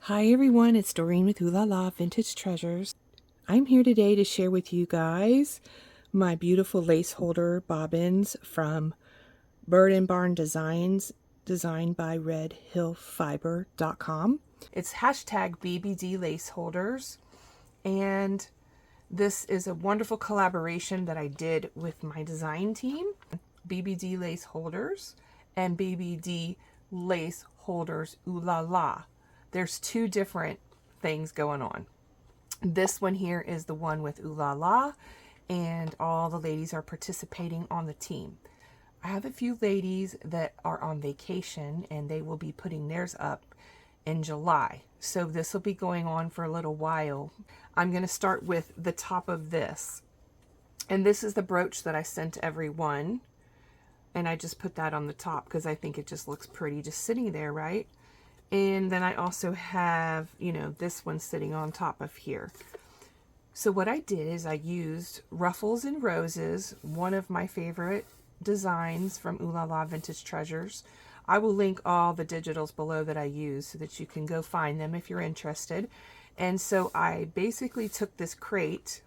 Hi everyone, it's Doreen with Oohlala Vintage Treasures. I'm here today to share with you guys my beautiful lace holder bobbins from BirdandBarnDesigns, designed by redhillfiber.com. It's hashtag BBD lace holders, and this is a wonderful collaboration that I did with my design team, BBD lace holders and BBD lace holders Oohlala. There's two different things going on. This one here is the one with Oohlala, and all the ladies are participating on the team. I have a few ladies that are on vacation, and they will be putting theirs up in July. So this will be going on for a little while. I'm going to start with the top of this. And this is the brooch that I sent everyone. And I just put that on the top because I think it just looks pretty just sitting there, right? And then I also have, this one sitting on top of here. So what I did is I used Ruffles and Roses, one of my favorite designs from Oohlala Vintage Treasures. I will link all the digitals below that I use so that you can go find them if you're interested. And so I basically took this crate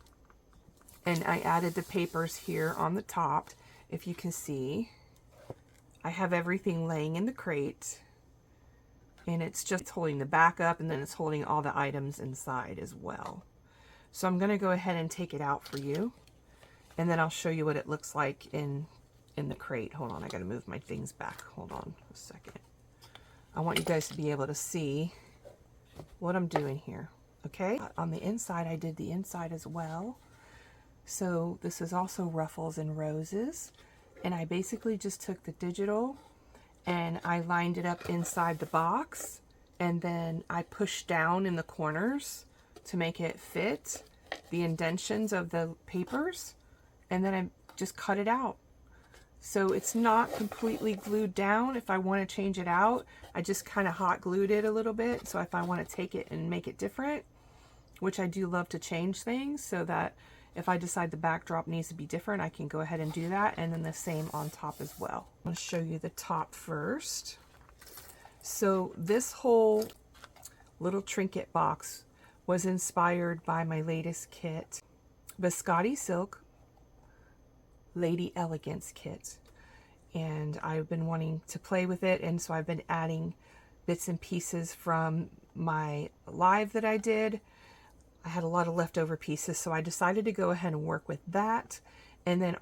and I added the papers here on the top. If you can see, I have everything laying in the crate. And it's just holding the back up, and then it's holding all the items inside as well. So I'm going to go ahead and take it out for you, and then I'll show you what it looks like in the crate. Hold on, I got to move my things back. Hold on a second. I want you guys to be able to see what I'm doing here. Okay, on the inside, I did the inside as well. So this is also Ruffles and Roses, and I basically just took the digital and I lined it up inside the box, and then I pushed down in the corners to make it fit the indentions of the papers, and then I just cut it out. So it's not completely glued down. If I want to change it out, I just kind of hot glued it a little bit. So if I want to take it and make it different, which I do love to change things so that if I decide the backdrop needs to be different, I can go ahead and do that. And then the same on top as well. I'm going to show you the top first. So this whole little trinket box was inspired by my latest kit, Biscotti Silk Lady Elegance kit. And I've been wanting to play with it, and so I've been adding bits and pieces from my live that I did. I had a lot of leftover pieces, so I decided to go ahead and work with that. And then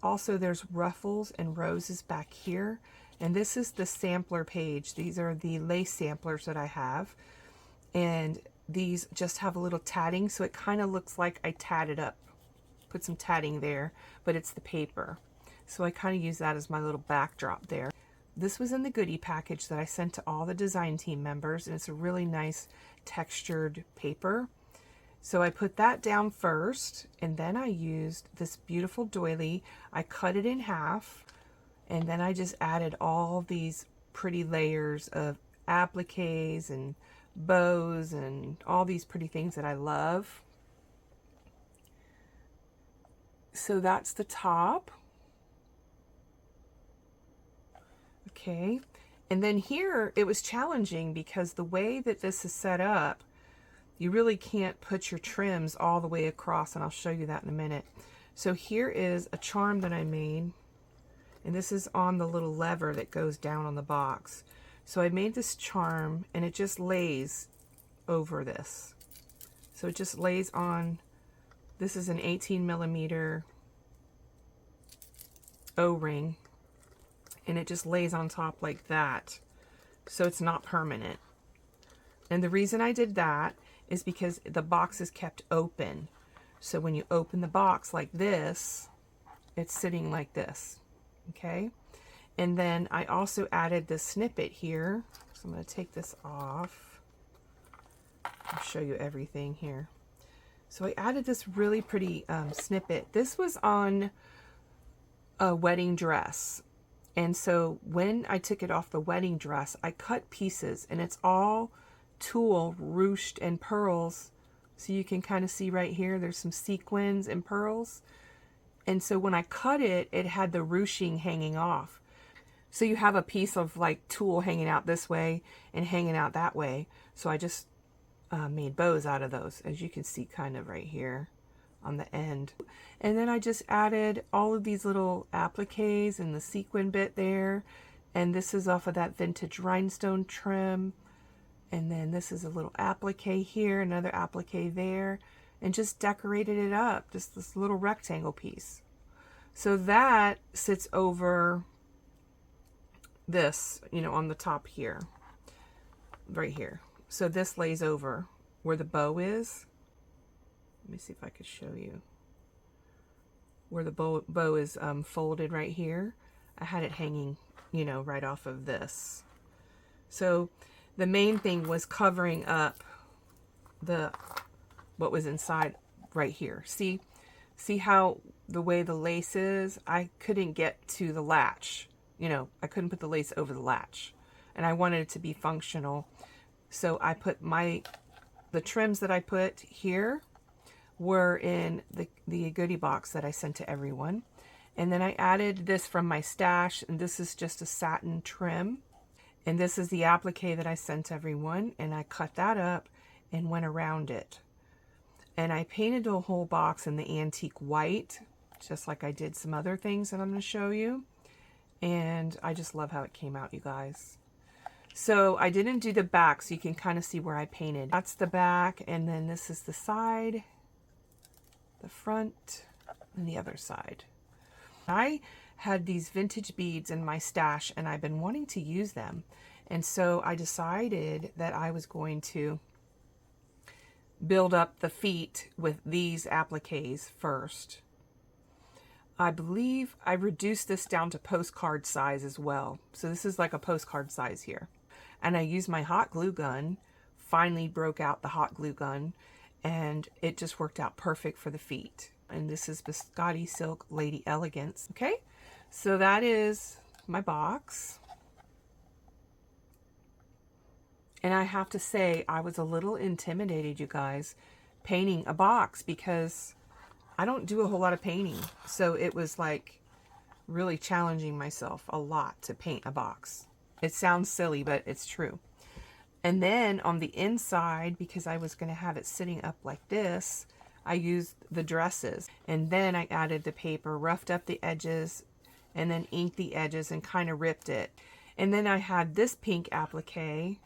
also there's Ruffles and Roses back here. And this is the sampler page. These are the lace samplers that I have. And these just have a little tatting, so it kind of looks like I tatted up. Put some tatting there, but it's the paper. So I kind of use that as my little backdrop there. This was in the goodie package that I sent to all the design team members, and it's a really nice textured paper. So I put that down first, and then I used this beautiful doily. I cut it in half, and then I just added all these pretty layers of appliques and bows and all these pretty things that I love. So that's the top. Okay, and then here it was challenging because the way that this is set up, you really can't put your trims all the way across, and I'll show you that in a minute. So here is a charm that I made, and this is on the little lever that goes down on the box. So I made this charm, and it just lays over this. So it just lays on, this is an 18mm O-ring, and it just lays on top like that. So it's not permanent. And the reason I did that is because the box is kept open. So when you open the box like this, it's sitting like this, okay? And then I also added this snippet here. So I'm going to take this off. I'll show you everything here. So I added this really pretty snippet. This was on a wedding dress. And so when I took it off the wedding dress, I cut pieces, and it's all tulle ruched and pearls. So you can kind of see right here, there's some sequins and pearls. And so when I cut it, it had the ruching hanging off. So you have a piece of like tulle hanging out this way and hanging out that way. So I just made bows out of those, as you can see kind of right here on the end. And then I just added all of these little appliques and the sequin bit there. And this is off of that vintage rhinestone trim. And then this is a little applique here, another applique there, and just decorated it up, just this little rectangle piece. So that sits over this, you know, on the top here, right here. So this lays over where the bow is. Let me see if I could show you where the bow is folded right here. I had it hanging, you know, right off of this. So the main thing was covering up what was inside right here. See how the way the lace is, I couldn't get to the latch. You know, I couldn't put the lace over the latch, and I wanted it to be functional. So I put the trims that I put here were in the goodie box that I sent to everyone. And then I added this from my stash, and this is just a satin trim. And this is the applique that I sent everyone, and I cut that up and went around it. And I painted the whole box in the antique white, just like I did some other things that I'm going to show you. And I just love how it came out, you guys. So I didn't do the back, so you can kind of see where I painted. That's the back, and then this is the side, the front, and the other side. I had these vintage beads in my stash, and I've been wanting to use them. And so I decided that I was going to build up the feet with these appliques first. I believe I reduced this down to postcard size as well. So this is like a postcard size here. And I used my hot glue gun, finally broke out the hot glue gun, and it just worked out perfect for the feet. And this is Biscotti Silk Lady Elegance. Okay, so that is my box. And I have to say, I was a little intimidated, you guys, painting a box, because I don't do a whole lot of painting. So it was like really challenging myself a lot to paint a box. It sounds silly, but it's true. And then on the inside, because I was going to have it sitting up like this, I used the dresses. And then I added the paper, roughed up the edges, and then inked the edges and kind of ripped it. And then I had this pink applique,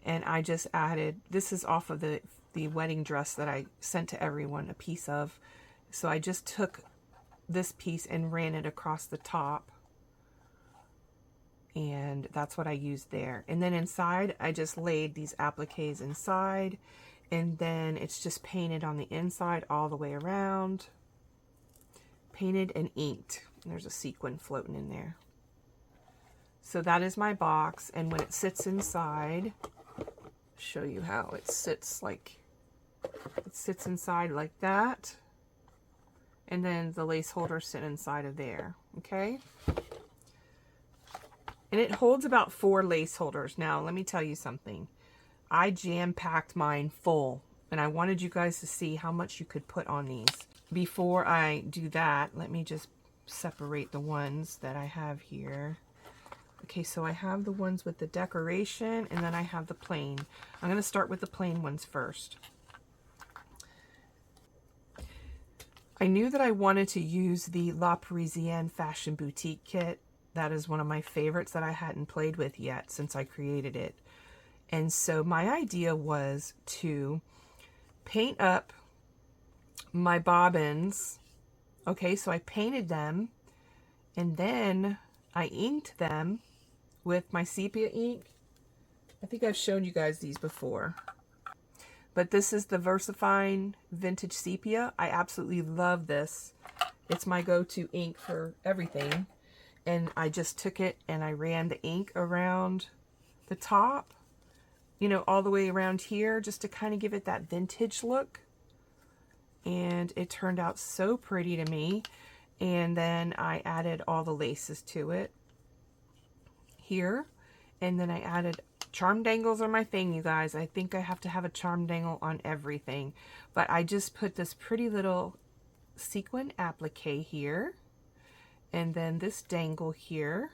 and I just added, this is off of the wedding dress that I sent to everyone a piece of. So I just took this piece and ran it across the top. And that's what I used there. And then inside, I just laid these appliques inside. And then it's just painted on the inside all the way around. Painted and inked. There's a sequin floating in there. So that is my box. And when it sits inside, show you how it sits, like it sits inside like that. And then the lace holders sit inside of there. Okay. And it holds about 4 lace holders. Now, let me tell you something. I jam-packed mine full, and I wanted you guys to see how much you could put on these. Before I do that, let me just separate the ones that I have here. Okay, so I have the ones with the decoration, and then I have the plain. I'm going to start with the plain ones first. I knew that I wanted to use the La Parisienne Fashion Boutique kit. That is one of my favorites that I hadn't played with yet since I created it. And so my idea was to paint up my bobbins. Okay, so I painted them, and then I inked them with my sepia ink. I think I've shown you guys these before. But this is the VersaFine Vintage Sepia. I absolutely love this. It's my go-to ink for everything. And I just took it and I ran the ink around the top, you know, all the way around here, just to kind of give it that vintage look. And it turned out so pretty to me. And then I added all the laces to it here. And then I added, charm dangles are my thing, you guys. I think I have to have a charm dangle on everything. But I just put this pretty little sequin applique here. And then this dangle here.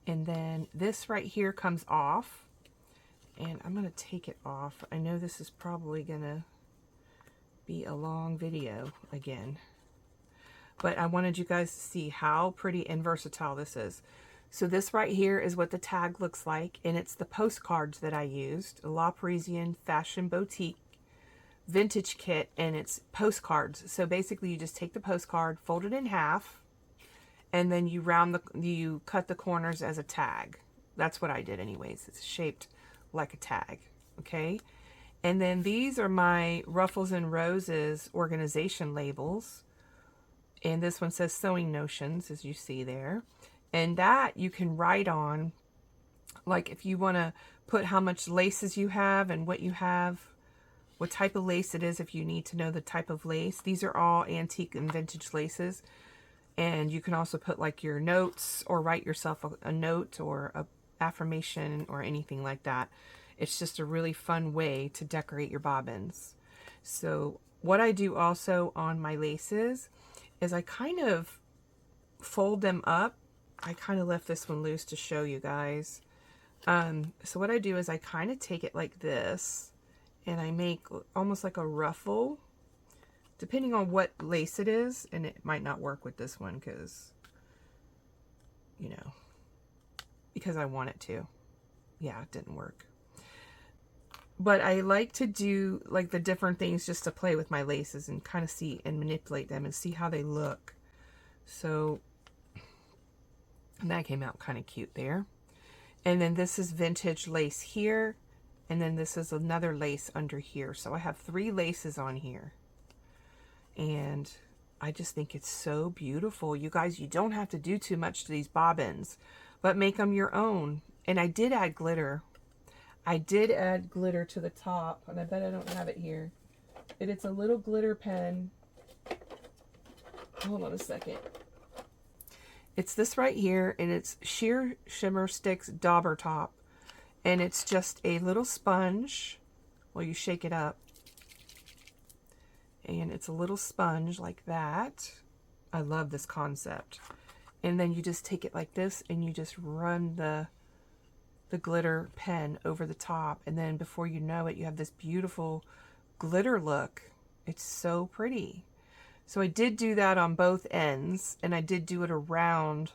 And then this right here comes off. And And I'm going to take it off. I know this is probably going to be a long video again, but I wanted you guys to see how pretty and versatile this is. So this right here is what the tag looks like, and it's the postcards that I used, a La Parisienne Fashion Boutique vintage kit, and it's postcards. So basically you just take the postcard, fold it in half, and then you cut the corners as a tag. That's what I did anyways. It's shaped like a tag, okay? And then these are my Ruffles and Roses organization labels. And this one says Sewing Notions, as you see there. And that you can write on, like if you want to put how much laces you have and what you have, what type of lace it is, if you need to know the type of lace. These are all antique and vintage laces. And you can also put like your notes or write yourself a note or a affirmation or anything like that. It's just a really fun way to decorate your bobbins. So what I do also on my laces is I kind of fold them up. I kind of left this one loose to show you guys. So what I do is I kind of take it like this and I make almost like a ruffle, depending on what lace it is. And it might not work with this one because, you know, because I want it to. Yeah, it didn't work. But I like to do like the different things just to play with my laces and kind of see and manipulate them and see how they look. So that came out kind of cute there. And then this is vintage lace here. And then this is another lace under here. So I have 3 laces on here. And I just think it's so beautiful. You guys, you don't have to do too much to these bobbins, but make them your own. And I did add glitter. I did add glitter to the top, and I bet I don't have it here. It's a little glitter pen. Hold on a second. It's this right here, and it's Sheer Shimmer Sticks Dauber Top. And it's just a little sponge. Well, you shake it up. And it's a little sponge like that. I love this concept. And then you just take it like this, and you just run the glitter pen over the top, and then before you know it, you have this beautiful glitter look. It's so pretty. So I did do that on both ends, and I did do it around,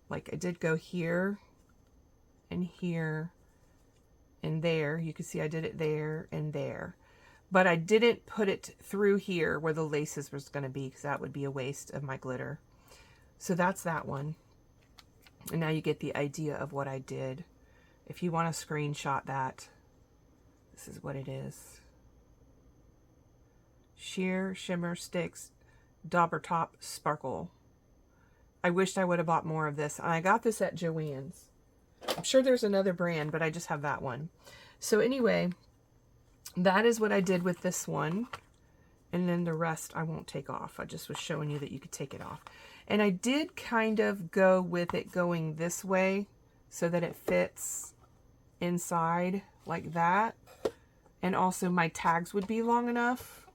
like I did go here and here and there. You can see I did it there and there, but I didn't put it through here where the laces was going to be, because that would be a waste of my glitter. So that's that one. And now you get the idea of what I did. If you want to screenshot that, this is what it is. Sheer Shimmer Sticks Dauber Top Sparkle. I wished I would have bought more of this. And I got this at Joann's. I'm sure there's another brand, but I just have that one. So anyway, that is what I did with this one. And then the rest I won't take off. I just was showing you that you could take it off. And I did kind of go with it going this way so that it fits inside like that. And also my tags would be long enough.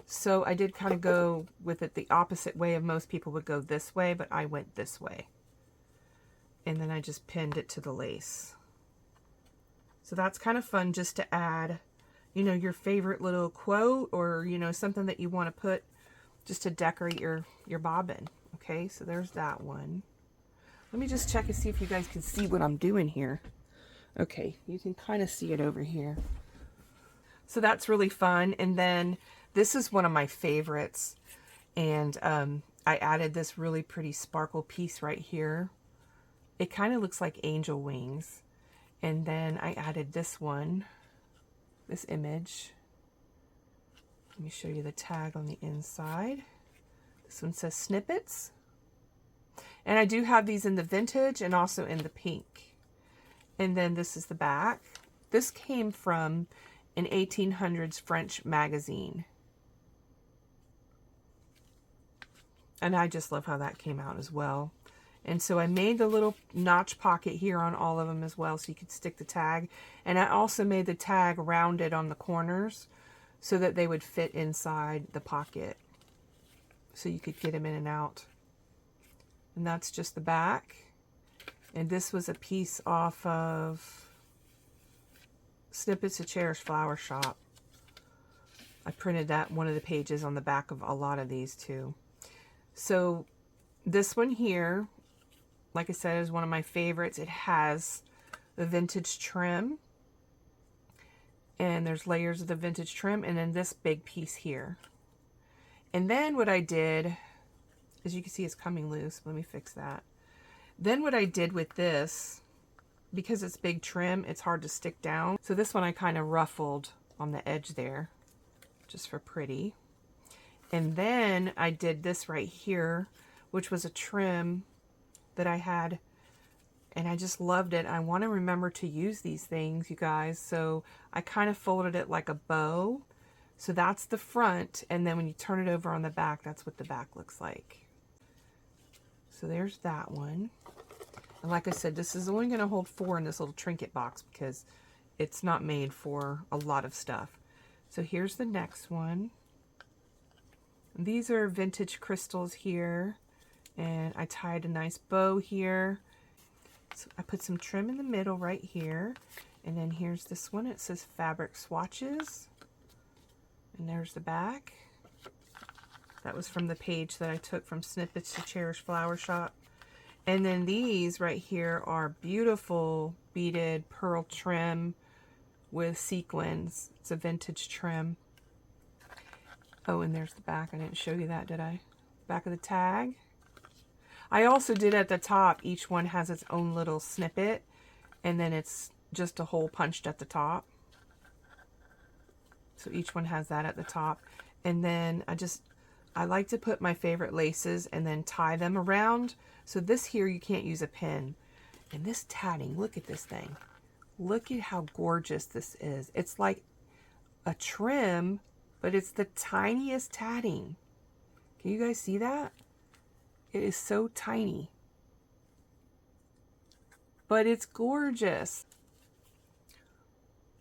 So I did kind of go with it the opposite way of most people would go this way, but I went this way. And then I just pinned it to the lace. So that's kind of fun just to add, you know, your favorite little quote or, you know, something that you want to put just to decorate your bobbin. Okay, so there's that one. Let me just check and see if you guys can see what I'm doing here. Okay, you can kind of see it over here. So that's really fun. And then this is one of my favorites. And I added this really pretty sparkle piece right here. It kind of looks like angel wings. And then I added this one, this image. Let me show you the tag on the inside. This one says Snippets. And I do have these in the vintage and also in the pink. And then this is the back. This came from an 1800s French magazine. And I just love how that came out as well. And so I made the little notch pocket here on all of them as well, so you could stick the tag. And I also made the tag rounded on the corners so that they would fit inside the pocket, so you could get them in and out. And that's just the back. And this was a piece off of, Snippets to Cherish Flower Shop. I printed that one of the pages on the back of a lot of these too. So this one here, like I said, is one of my favorites. It has the vintage trim, and there's layers of the vintage trim, and then this big piece here. And then what I did, as you can see, it's coming loose. Let me fix that. Then what I did with this, because it's big trim, it's hard to stick down. So this one I kind of ruffled on the edge there, just for pretty. And then I did this right here, which was a trim that I had, and I just loved it. I want to remember to use these things, you guys. So I kind of folded it like a bow. So that's the front, and then when you turn it over on the back, that's what the back looks like. So there's that one. And like I said, this is only going to hold 4 in this little trinket box because it's not made for a lot of stuff. So here's the next one. These are vintage crystals here, and I tied a nice bow here. So I put some trim in the middle right here, and then here's this one. It says fabric swatches, and there's the back. That was from the page that I took from Snippets to Cherish Flower Shop. And then these right here are beautiful beaded pearl trim with sequins. It's a vintage trim. Oh, and there's the back. I didn't show you that, did I? Back of the tag. I also did at the top, each one has its own little snippet, and then it's just a hole punched at the top. So each one has that at the top. And then I like to put my favorite laces and then tie them around. So this here, you can't use a pin. And this tatting, look at this thing. Look at how gorgeous this is. It's like a trim, but it's the tiniest tatting. Can you guys see that? It is so tiny, but it's gorgeous.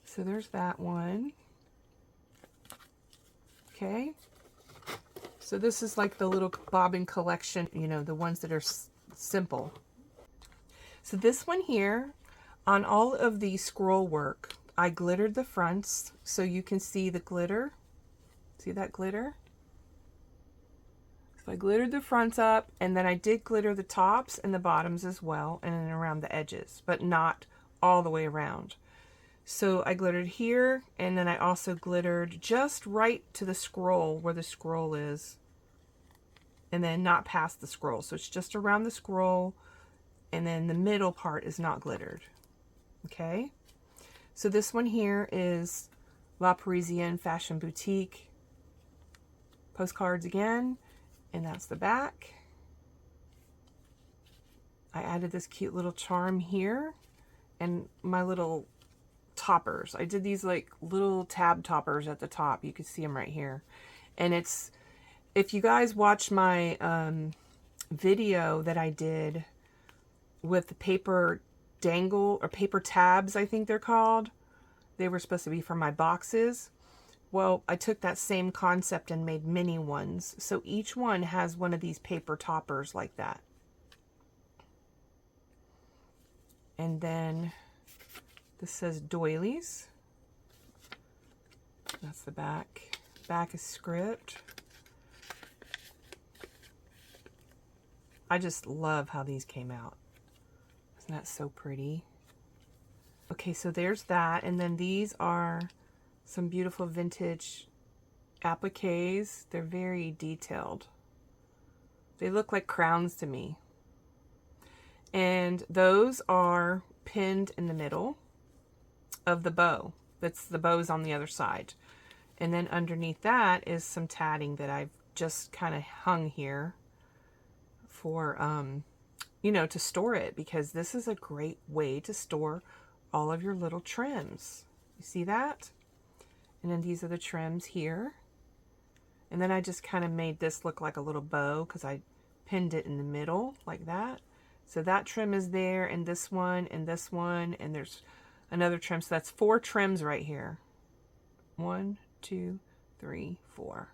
So there's that one. Okay. So this is like the little bobbin collection, you know, the ones that are simple. So this one here, on all of the scroll work, I glittered the fronts so you can see the glitter. See that glitter? So I glittered the fronts up, and then I did glitter the tops and the bottoms as well, and then around the edges, but not all the way around. So I glittered here, and then I also glittered just right to the scroll where the scroll is, and then not past the scroll. So it's just around the scroll, and then the middle part is not glittered. Okay? So this one here is La Parisienne Fashion Boutique postcards again, and that's the back. I added this cute little charm here, and my little toppers. I did these like little tab toppers at the top. You can see them right here. And it's, if you guys watch my video that I did with the paper dangle, or paper tabs, I think they're called. They were supposed to be for my boxes. Well, I took that same concept and made mini ones. So each one has one of these paper toppers like that. And then this says doilies. That's the back. Back is script. I just love how these came out. Isn't that so pretty? Okay, so there's that. And then these are some beautiful vintage appliques. They're very detailed. They look like crowns to me. And those are pinned in the middle of the bow. That's the bow's on the other side. And then underneath that is some tatting that I've just kind of hung here for, you know, to store it, because this is a great way to store all of your little trims. You see that? And then these are the trims here. And then I just kind of made this look like a little bow because I pinned it in the middle like that. So that trim is there, and this one, and this one, and there's another trim. So that's 4 trims right here. 1, 2, 3, 4.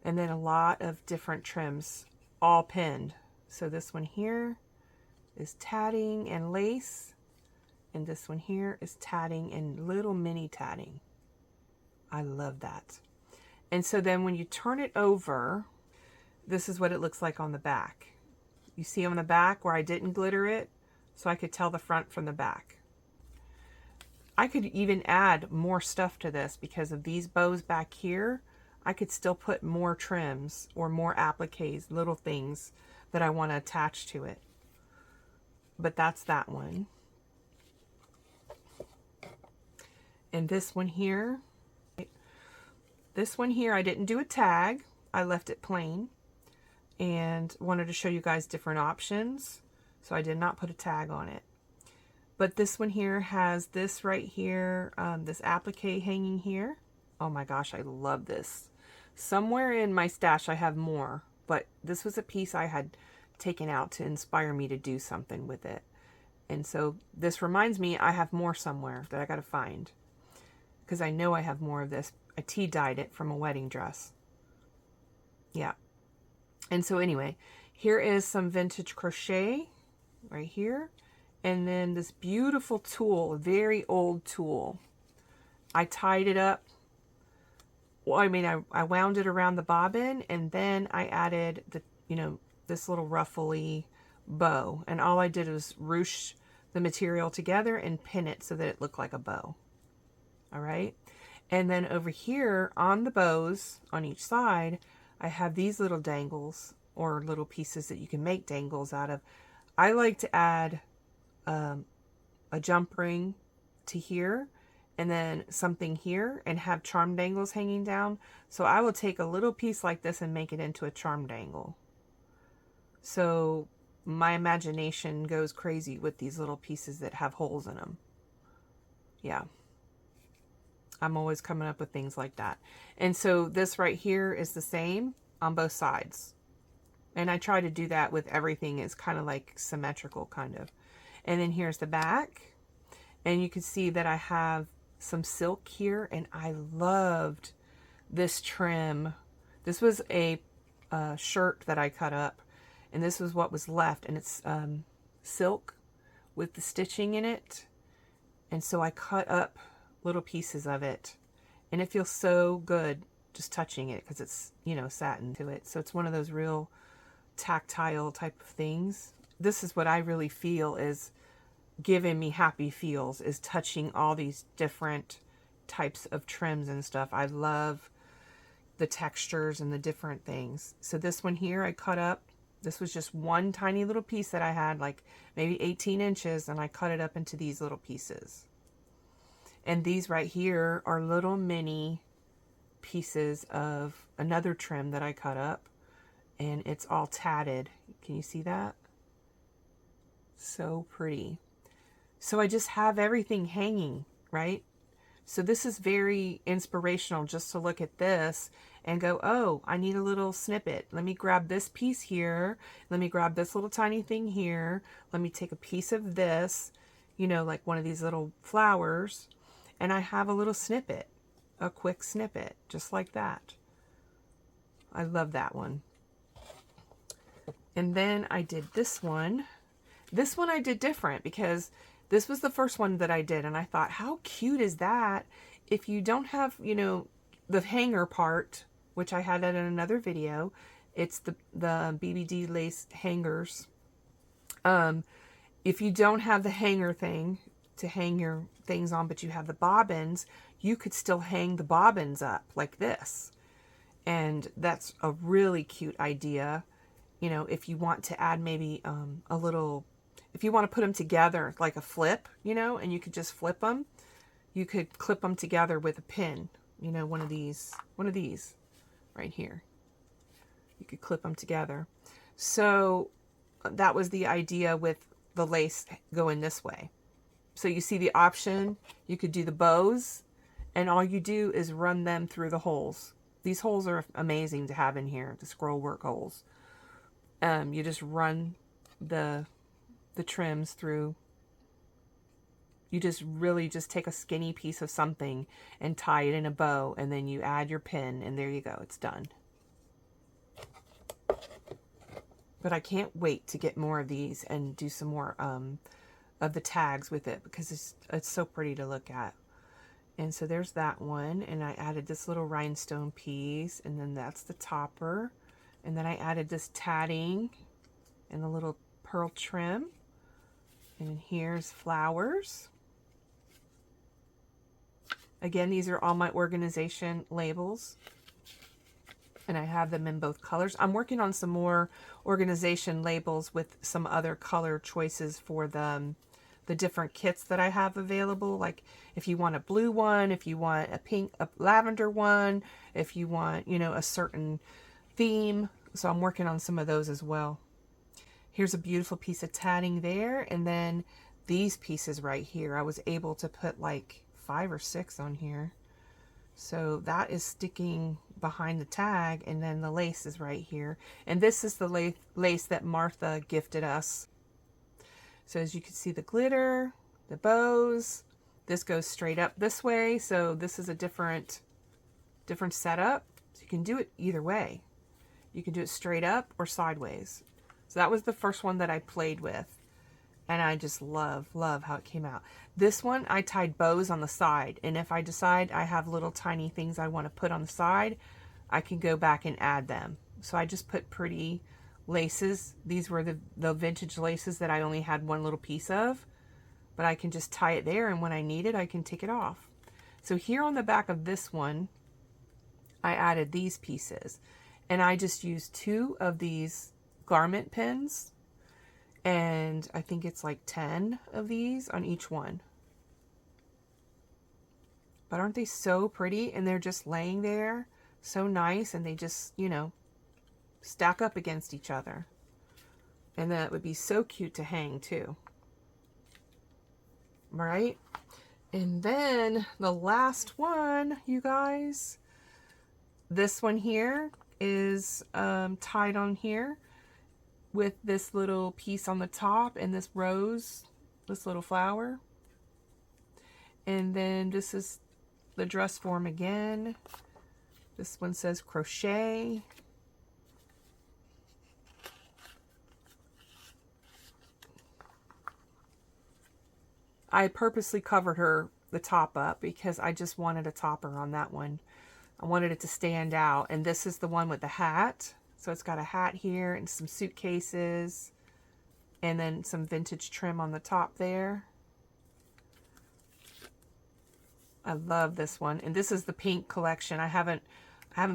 And then a lot of different trims, all pinned. So this one here is tatting and lace. and this one here is tatting and little mini tatting. I love that. And so then when you turn it over, this is what it looks like on the back. You see on the back where I didn't glitter it, so I could tell the front from the back. I could even add more stuff to this because of these bows back here. I could still put more trims or more appliques, little things that I want to attach to it. But that's that one. And this one here I didn't do a tag. I left it plain and wanted to show you guys different options. So I did not put a tag on it. But this one here has this right here, this applique hanging here. Oh my gosh, I love this. Somewhere in my stash I have more, but this was a piece I had taken out to inspire me to do something with it. And so this reminds me I have more somewhere that I got to find, because I know I have more of this. I tea-dyed it from a wedding dress. Yeah. And so anyway, here is some vintage crochet right here. And then this beautiful tool, a very old tool. I tied it up. Well, I mean, I wound it around the bobbin, and then I added the, this little ruffly bow. And all I did was ruche the material together and pin it so that it looked like a bow. All right. And then over here on the bows on each side, I have these little dangles, or little pieces that you can make dangles out of. I like to add a jump ring to here, and then something here, and have charm dangles hanging down. So I will take a little piece like this and make it into a charm dangle. So my imagination goes crazy with these little pieces that have holes in them. Yeah. I'm always coming up with things like that. And so this right here is the same on both sides. And I try to do that with everything. It's kind of like symmetrical, kind of. And then here's the back. And you can see that I have some silk here. And I loved this trim. This was a shirt that I cut up. And this was what was left. And it's silk with the stitching in it. And so I cut up little pieces of it, and it feels so good just touching it, because it's, satin to it. So it's one of those real tactile type of things. This is what I really feel is giving me happy feels, is touching all these different types of trims and stuff. I love the textures and the different things. So this one here I cut up. This was just one tiny little piece that I had, like maybe 18 inches, and I cut it up into these little pieces. And these right here are little mini pieces of another trim that I cut up, and it's all tatted. Can you see that? So pretty. So I just have everything hanging, right? So this is very inspirational, just to look at this and go, oh, I need a little snippet. Let me grab this piece here. Let me grab this little tiny thing here. Let me take a piece of this, like one of these little flowers. And I have a little snippet, a quick snippet, just like that. I love that one. And then I did this one. This one I did different, because this was the first one that I did. And I thought, how cute is that? If you don't have, the hanger part, which I had in another video, it's the BBD lace hangers. If you don't have the hanger thing to hang your things on, but you have the bobbins, you could still hang the bobbins up like this. And that's a really cute idea. If you want to add maybe a little, if you want to put them together like a flip, and you could just flip them, you could clip them together with a pin, one of these right here. You could clip them together. So that was the idea with the lace going this way. So you see the option, you could do the bows, and all you do is run them through the holes. These holes are amazing to have in here, the scroll work holes. You just run the trims through. You just really just take a skinny piece of something and tie it in a bow, and then you add your pin, and there you go, it's done. But I can't wait to get more of these and do some more of the tags with it because it's so pretty to look at. And so there's that one, and I added this little rhinestone piece, and then that's the topper. And then I added this tatting and a little pearl trim. And here's flowers. Again, these are all my organization labels, and I have them in both colors. I'm working on some more organization labels with some other color choices for the different kits that I have available. Like if you want a blue one, if you want a lavender one, if you want, you know, a certain theme. So I'm working on some of those as well. Here's a beautiful piece of tatting there. And then these pieces right here, I was able to put like 5 or 6 on here. So that is sticking behind the tag, and then the lace is right here. And this is the lace that Martha gifted us. So as you can see, the glitter, the bows, this goes straight up this way. So this is a different setup. So you can do it either way. You can do it straight up or sideways. So that was the first one that I played with. And I just love how it came out. This one, I tied bows on the side. And if I decide I have little tiny things I want to put on the side, I can go back and add them. So I just put pretty laces. These were the vintage laces that I only had one little piece of. But I can just tie it there, and when I need it, I can take it off. So here on the back of this one, I added these pieces. And I just used 2 of these garment pins. And I think it's like 10 of these on each one. But aren't they so pretty? And they're just laying there so nice, and they just, you know, stack up against each other. And that would be so cute to hang too. Right? And then the last one, you guys, this one here is tied on here with this little piece on the top and this rose, this little flower. And then this is the dress form again. This one says crochet. I purposely covered the top up because I just wanted a topper on that one. I wanted it to stand out. And this is the one with the hat. So it's got a hat here and some suitcases and then some vintage trim on the top there. I love this one. And this is the pink collection. I haven't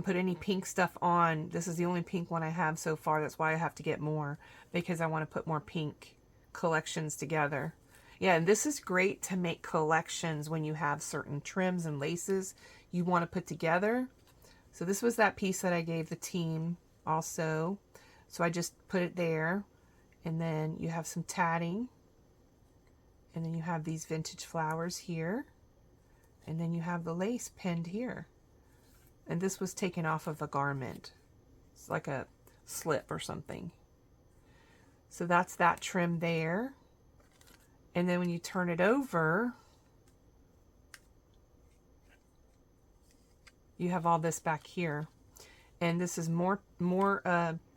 put any pink stuff on. This is the only pink one I have so far. That's why I have to get more, because I want to put more pink collections together. Yeah, and this is great to make collections when you have certain trims and laces you want to put together. So this was that piece that I gave the team also. So I just put it there, and then you have some tatting, and then you have these vintage flowers here, and then you have the lace pinned here. And this was taken off of a garment. It's like a slip or something. So that's that trim there. And then when you turn it over, you have all this back here. And this is more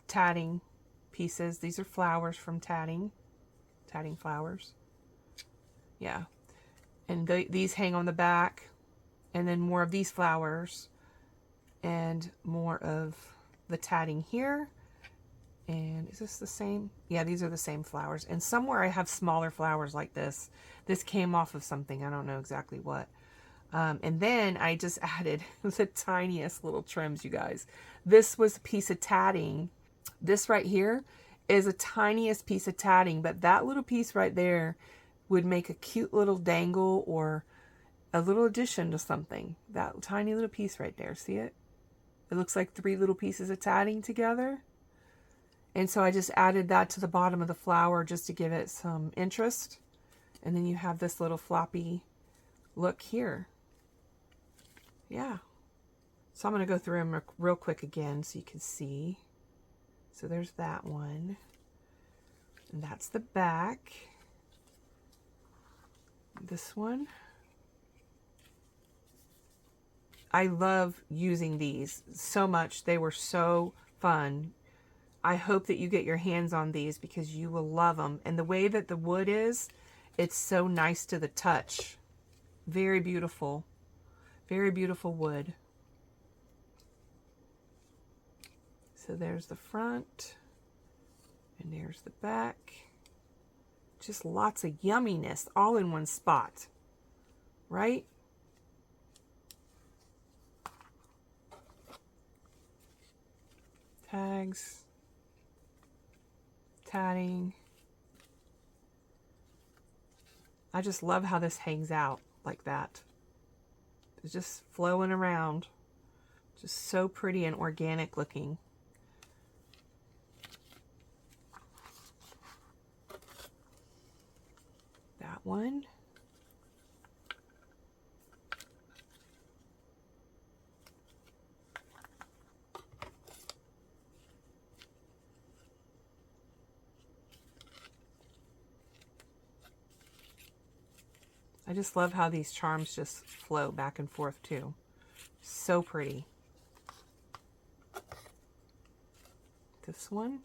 tatting pieces. These are flowers from tatting flowers. Yeah. And these hang on the back. And then more of these flowers. And more of the tatting here. And is this the same? Yeah, these are the same flowers. And somewhere I have smaller flowers like this. This came off of something. I don't know exactly what. And then I just added the tiniest little trims, you guys. This was a piece of tatting. This right here is the tiniest piece of tatting, but that little piece right there would make a cute little dangle or a little addition to something. That tiny little piece right there, see it? It looks like 3 little pieces of tatting together. And so I just added that to the bottom of the flower just to give it some interest. And then you have this little floppy look here. Yeah. So I'm going to go through them real quick again so you can see. So there's that one. And that's the back. This one. I love using these so much. They were so fun. I hope that you get your hands on these because you will love them. And the way that the wood is, it's so nice to the touch. Very beautiful wood. So there's the front, and there's the back. Just lots of yumminess all in one spot, right? Tags, tatting. I just love how this hangs out like that. It's just flowing around. Just so pretty and organic looking. That one. I just love how these charms just flow back and forth too. So pretty. This one.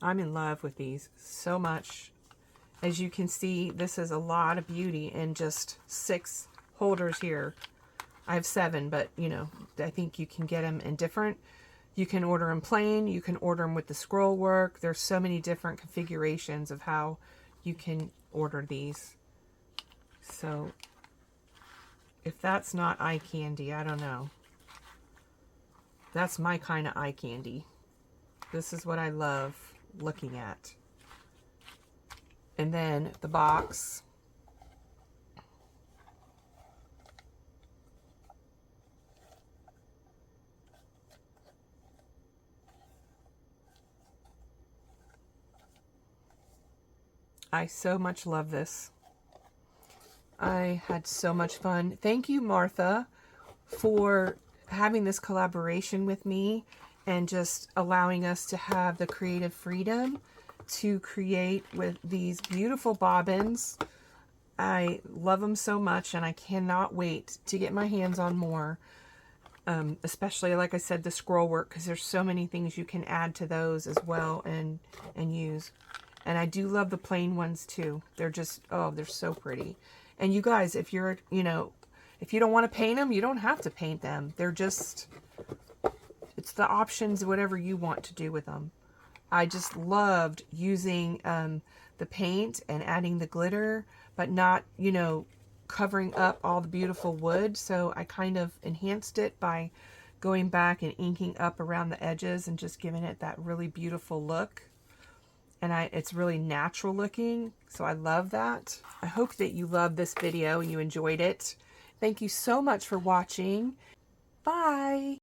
I'm in love with these so much. As you can see, this is a lot of beauty in just 6 holders here. I have 7, but you know, I think you can get them in different. You can order them plain, you can order them with the scroll work. There's so many different configurations of how you can order these. So if that's not eye candy, I don't know. That's my kind of eye candy. This is what I love looking at. And then the box. I so much love this. I had so much fun. Thank you, Martha, for having this collaboration with me and just allowing us to have the creative freedom to create with these beautiful bobbins. I love them so much, and I cannot wait to get my hands on more. Especially, like I said, the scroll work, because there's so many things you can add to those as well and use. And I do love the plain ones too. They're just, oh, they're so pretty. And you guys, if you're, you know, if you don't want to paint them, you don't have to paint them. They're just, it's the options, whatever you want to do with them. I just loved using the paint and adding the glitter, but not, you know, covering up all the beautiful wood. So I kind of enhanced it by going back and inking up around the edges and just giving it that really beautiful look. And it's really natural looking, so I love that. I hope that you loved this video and you enjoyed it. Thank you so much for watching. Bye!